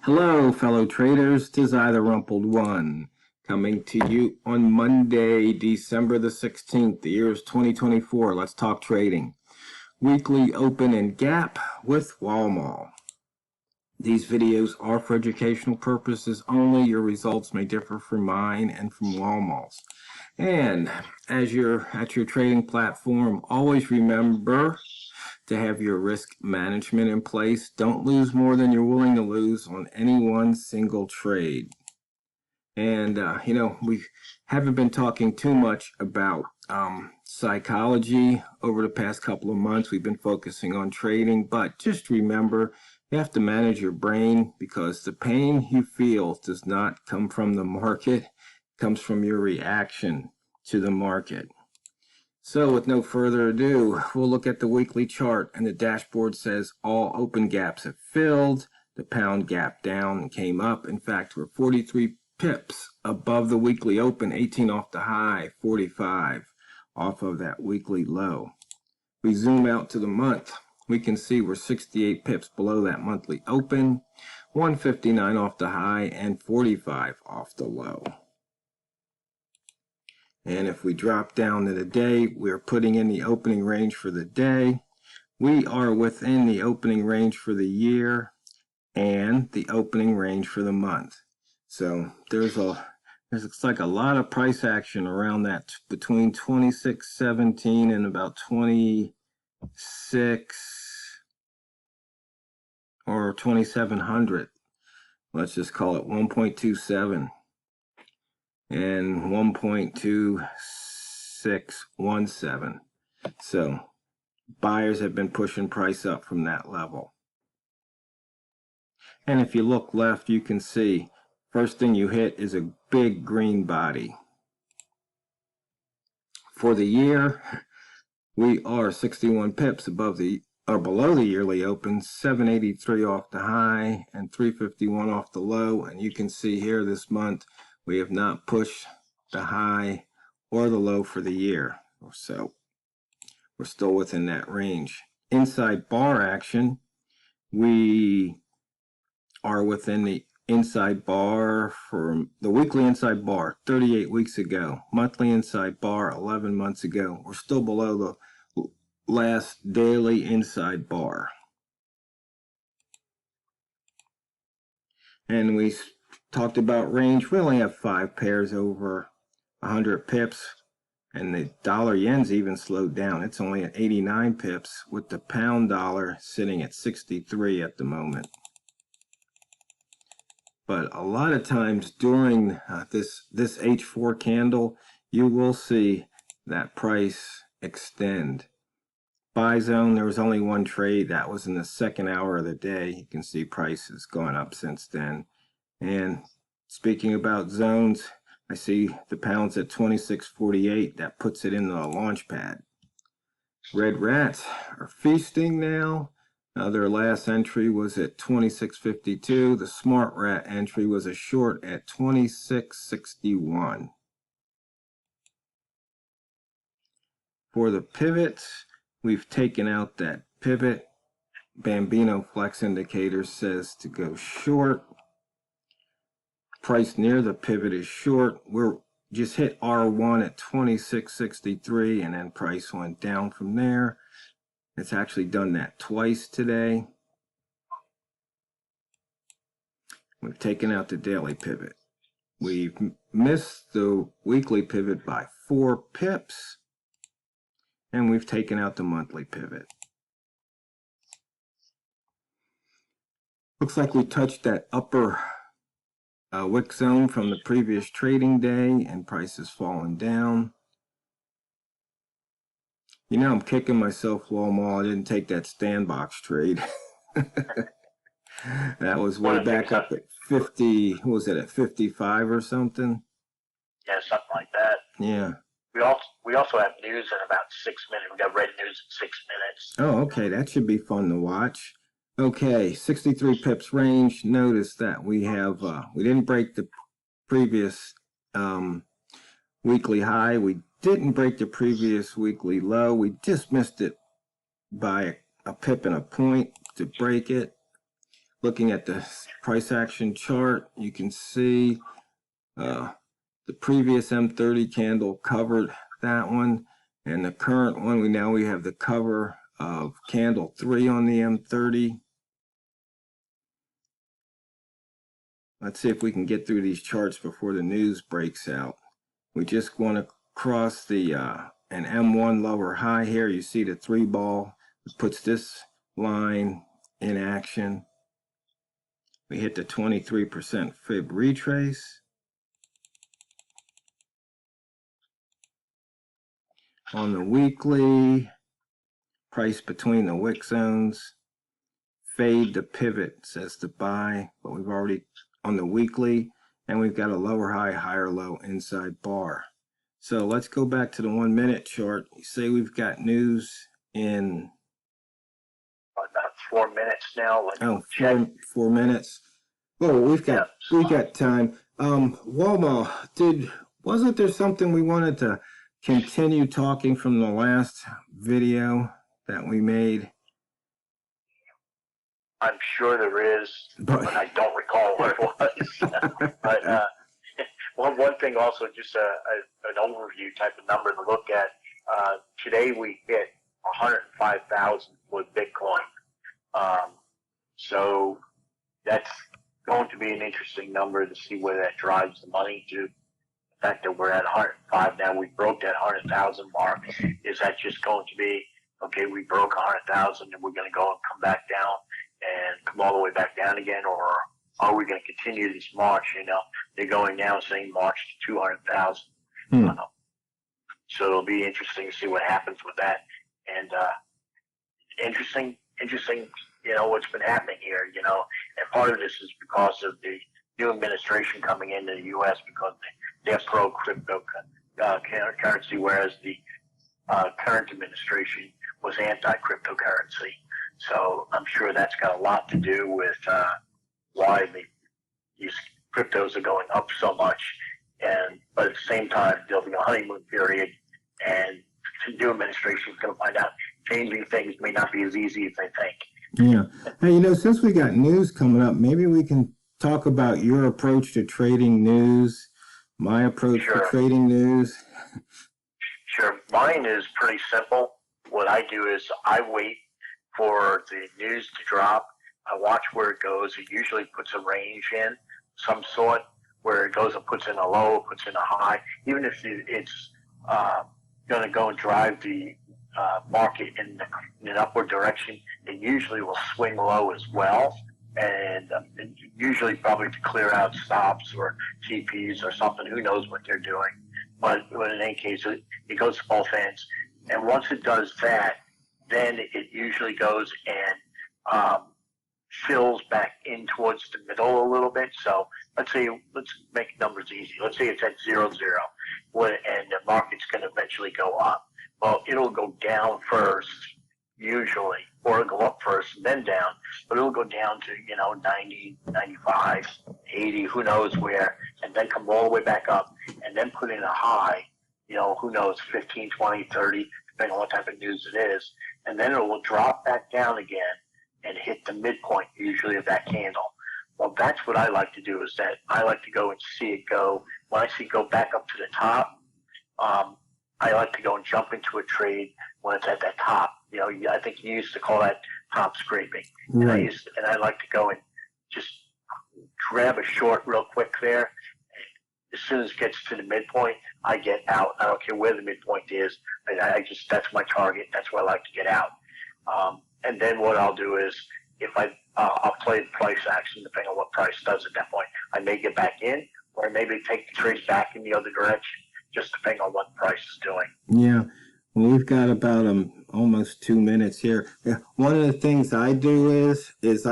Hello, fellow traders. 'Tis I, TheRumpledOne, coming to you on Monday, December the 16th. The year is 2024. Let's talk trading. Weekly open and gap with Walmal. These videos are for educational purposes only. Your results may differ from mine and from Walmal's. And as you're at your trading platform, always remember to have your risk management in place. Don't lose more than you're willing to lose on any one single trade. And, we haven't been talking too much about psychology over the past couple of months. We've been focusing on trading, but just remember, you have to manage your brain because the pain you feel does not come from the market, it comes from your reaction to the market. So with no further ado, we'll look at the weekly chart, and the dashboard says all open gaps have filled. The pound gap down and came up. In fact, we're 43 pips above the weekly open, 18 off the high, 45 off of that weekly low. We zoom out to the month, we can see we're 68 pips below that monthly open, 159 off the high and 45 off the low. And if we drop down to the day, we're putting in the opening range for the day. We are within the opening range for the year and the opening range for the month. So there's looks like a lot of price action around that between 26.17 and about 26 or 2700. Let's just call it 1.27. and 1.2617. So buyers have been pushing price up from that level. And if you look left, you can see first thing you hit is a big green body. For the year, we are 61 pips above or below the yearly open, 783 off the high and 351 off the low. And you can see here this month we have not pushed the high or the low for the year, so we're still within that range. Inside bar action, we are within the inside bar for the weekly inside bar 38 weeks ago, monthly inside bar 11 months ago. We're still below the last daily inside bar. And we talked about range. We only have 5 pairs over 100 pips, and the dollar yen's even slowed down. It's only at 89 pips with the pound dollar sitting at 63 at the moment. But a lot of times during this H4 candle, you will see that price extend. Buy zone, there was only one trade. That was in the second hour of the day. You can see prices going up since then. And speaking about zones, I see the pound's at 26.48. That puts it in the launch pad. Red rats are feasting now. Their last entry was at 26.52. The smart rat entry was a short at 26.61. For the pivots, we've taken out that pivot. Bambino Flex indicator says to go short. Price near the pivot is short. We're just hit R1 at 26.63, and then price went down from there. It's actually done that twice today. We've taken out the daily pivot. We've missed the weekly pivot by 4 pips, and we've taken out the monthly pivot. Looks like we touched that upper wick zone from the previous trading day, and price has fallen down. You know, I'm kicking myself, Walmal. I didn't take that stand box trade. That was way back up at 50. What was it, at 55 or something? Yeah, something like that. Yeah. We also have news in about 6 minutes. We got red news in 6 minutes. Oh, okay. That should be fun to watch. Okay, 63 pips range. Notice that we have we didn't break the previous weekly high. We didn't break the previous weekly low. We just missed it by a pip and a point to break it. looking at the price action chart, you can see the previous M30 candle covered that one, and the current one, we have the cover of candle 3 on the M30. Let's see if we can get through these charts before the news breaks out. We just want to cross the an M1 lower high here. You see the 3 ball. It puts this line in action. We hit the 23% fib retrace. On the weekly, price between the wick zones. Fade the pivot says to buy, but we've already on the weekly, and we've got a lower high, higher low inside bar. So let's go back to the 1 minute chart. You say we've got news in about 4 minutes now. Four minutes. Oh, we've got time. Walmal, wasn't there something we wanted to continue talking from the last video that we made? I'm sure there is, but I don't recall what it was. But one thing also, just an overview type of number to look at. Today we hit 105,000 with Bitcoin. So that's going to be an interesting number to see where that drives the money to. The fact that we're at 105 now, we broke that 100,000 mark. Is that just going to be, okay, we broke 100,000 and we're going to go and come back down and come all the way back down again, or are we going to continue this march? They're going now saying march to 200,000. So it'll be interesting to see what happens with that. And interesting, what's been happening here, and part of this is because of the new administration coming into the U.S. because they're pro cryptocurrency, whereas the current administration was anti-cryptocurrency. So I'm sure that's got a lot to do with why these cryptos are going up so much. But at the same time, there'll be a honeymoon period, and the new administration is going to find out changing things may not be as easy as they think. Yeah. Hey, since we got news coming up, maybe we can talk about your approach to trading news, my approach to trading news. Sure. Mine is pretty simple. What I do is I wait for the news to drop. I watch where it goes. It usually puts a range in some sort where it goes and puts in a low, puts in a high. Even if it's going to go and drive the market in an upward direction, it usually will swing low as well. And usually probably to clear out stops or TPs or something. Who knows what they're doing. But in any case, it goes to both ends. And once it does that, then it usually goes and fills back in towards the middle a little bit. So let's make numbers easy. Let's say it's at 0, 0, and the market's going to eventually go up. Well, it'll go down first, usually, or it'll go up first and then down, but it'll go down to, 90, 95, 80, who knows where, and then come all the way back up, and then put in a high, who knows, 15, 20, 30, depending on what type of news it is, and then it will drop back down again and hit the midpoint, usually, of that candle. Well, that's what I like to do, is that I like to go and see it go. When I see it go back up to the top, I like to go and jump into a trade when it's at that top. I think you used to call that top scraping. Right. And I like to go and just grab a short real quick there. As soon as it gets to the midpoint, I get out. I don't care where the midpoint is. That's my target. That's where I like to get out. And then what I'll do is, I'll play the price action depending on what price does at that point. I may get back in, or maybe take the trades back in the other direction, just depending on what the price is doing. Yeah. Well, we've got about almost 2 minutes here. Yeah. One of the things I do is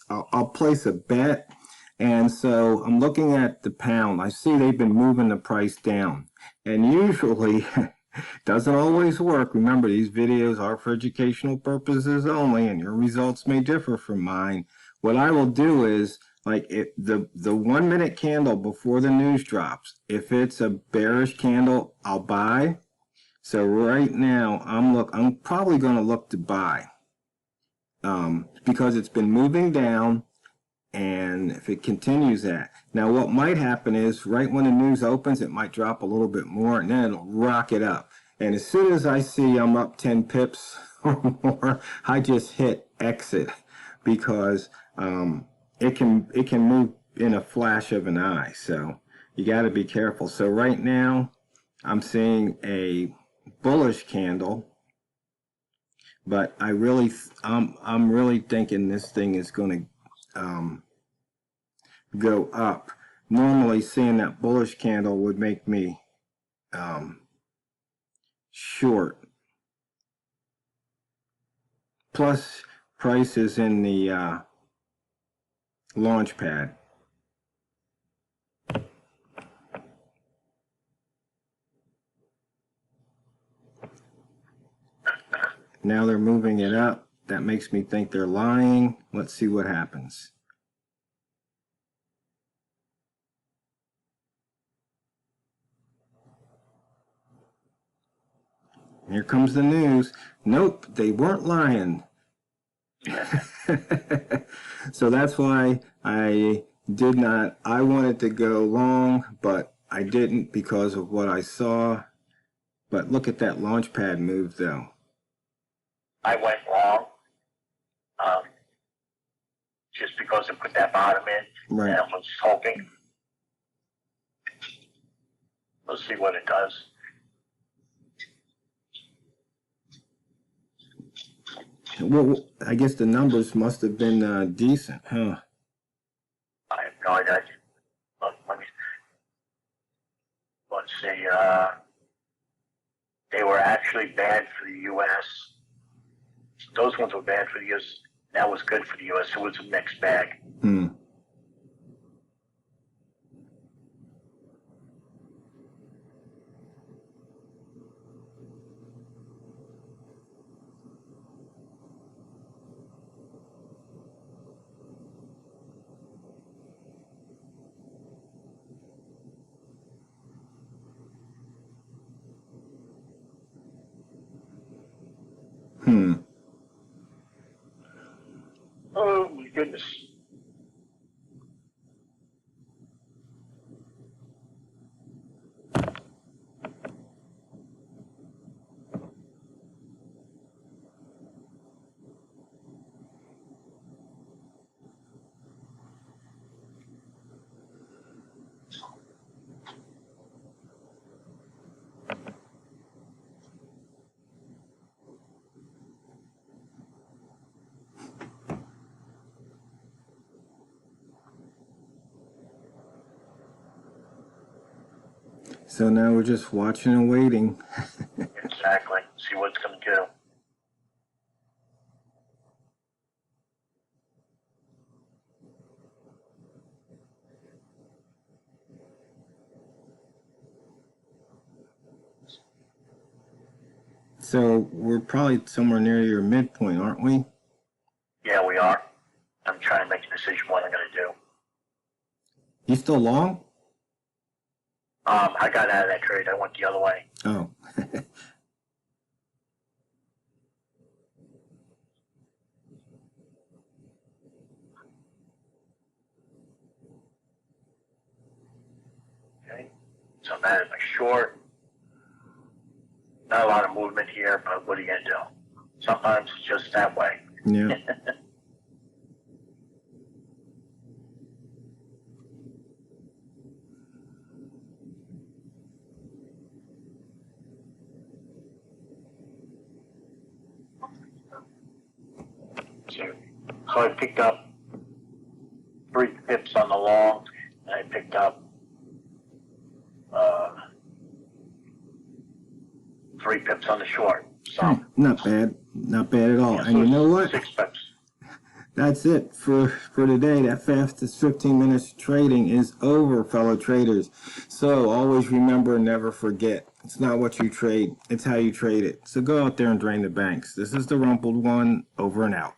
I'll place a bet. And so I'm looking at the pound. I see they've been moving the price down. And usually, doesn't always work. Remember, these videos are for educational purposes only, and your results may differ from mine. What I will do is, if the 1 minute candle before the news drops, if it's a bearish candle, I'll buy. So right now, I'm probably going to look to buy because it's been moving down. And if it continues that, now what might happen is right when the news opens, it might drop a little bit more and then it'll rocket up. And as soon as I see I'm up 10 pips or more, I just hit exit because it can move in a flash of an eye. So you got to be careful. So right now I'm seeing a bullish candle, but I'm really thinking this thing is going to go up. Normally seeing that bullish candle would make me short. Plus price is in the launch pad. Now they're moving it up. That makes me think they're lying. Let's see what happens. Here comes the news. Nope, they weren't lying. So that's why I wanted to go long, but I didn't because of what I saw. But look at that launch pad move though. I went long, just because it put that bottom in, Right. and I was hoping. Let's see what it does. Well, I guess the numbers must have been decent, huh? I have no idea. Let's see. They were actually bad for the U.S. Those ones were bad for the U.S. That was good for the U.S. It was a mixed bag. Hmm. Oh my goodness. So now we're just watching and waiting. Exactly. See what it's going to do. So we're probably somewhere near your midpoint, aren't we? Yeah, we are. I'm trying to make a decision what I'm going to do. You still long? I got out of that trade. I went the other way. Oh. Okay. So I'm out of my short. Not a lot of movement here, but what are you going to do? Sometimes it's just that way. Yeah. So I picked up 3 pips on the long, and I picked up 3 pips on the short. So Not bad. Not bad at all. yeah, so And you know what? 6 pips. That's it for today. That fastest 15 minutes trading is over, fellow traders. So always remember, never forget. It's not what you trade, it's how you trade it. So go out there and drain the banks. This is the Rumpled One, over and out.